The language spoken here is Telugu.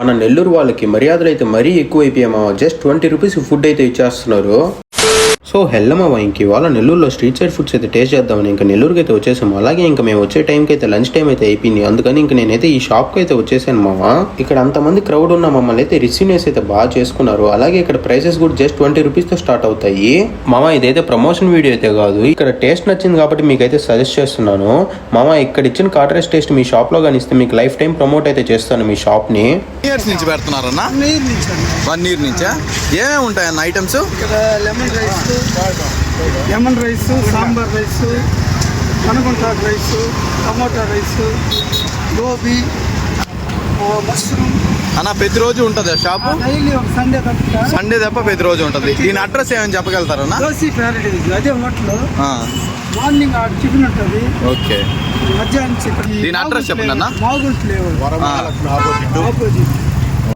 మన నెల్లూరు వాళ్ళకి మర్యాదలు అయితే మరీ ఎక్కువైపోయామా. జస్ట్ 20 రూపీస్ ఫుడ్ అయితే ఇచ్చేస్తున్నారు. సో హెల్లమ్మ ఇంక ఇవాళ నెల్లూరులో స్ట్రీట్ సైడ్ ఫుడ్స్ అయితే టేస్ట్ చేద్దామని ఇంకా నెల్లూరుకి అయితే వచ్చేసాము. అలాగే ఇంకా మేము వచ్చే టైంకి అయితే లంచ్ టైం అయితే అయిపోయింది. అందుకని ఇంక నేనైతే ఈ షాప్కి అయితే వచ్చేసాను మామ. ఇక్కడ అంతమంది క్రౌడ్ ఉన్న మమ్మల్ని అయితే రిసీవ్నెస్ అయితే బాగా చేసుకున్నారు. అలాగే ఇక్కడ ప్రైసెస్ కూడా జస్ట్ 20 రూపీస్తో స్టార్ట్ అవుతాయి. మామ ఇదైతే ప్రమోషన్ వీడియో అయితే కాదు, ఇక్కడ టేస్ట్ నచ్చింది కాబట్టి మీకైతే సజెస్ట్ చేస్తున్నాను. మామ ఇక్కడ ఇచ్చిన కాట్ రైస్ టేస్ట్ మీ షాప్లో కానీ ఇస్తే మీకు లైఫ్ టైం ప్రమోట్ అయితే చేస్తాను మీ షాప్ని. ఇయర్స్ నుంచి పెడుతున్నారన్నా? 1 year నుంచా? ఏమేమి ఉంటాయన్న items? Lemon rice, sambar rice, పనగుంటాకు rice, tomato rice, gobi, mushroom. అన్న ప్రతిరోజు ఉంటుంది షాపు? డైలీ ఒక సండే తప్ప ప్రతిరోజు ఉంటుంది. దీని అడ్రస్ ఏమని చెప్పగలుగుతారన్నా? దోశీ ప్యారడైజ్ అదే హోటల్. మార్నింగ్ టిఫిన్ ఉంటుంది. ఓకే. మధ్యాహ్నం చికెన్. దీని అడ్రస్ చెప్పండి అన్న. మాగుంట లేవు ఆపోజిట్.